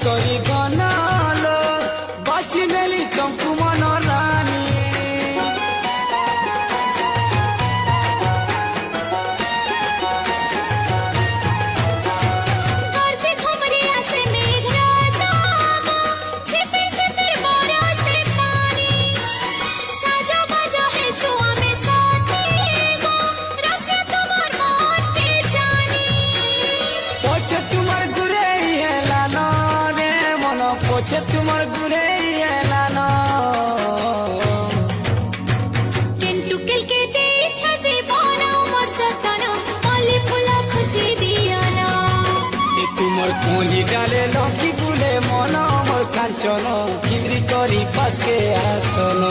करी गनाल बाची देली तुमको मन रानी पोछे तुम्हार गुरे लाना केंटू केल के दे छजे बाना मोर जतना माली फुला खुजी दिया ना ए तुम्हार कोली डाले लकी बुले मन मोर कांचन किंद्री करी पास के आसन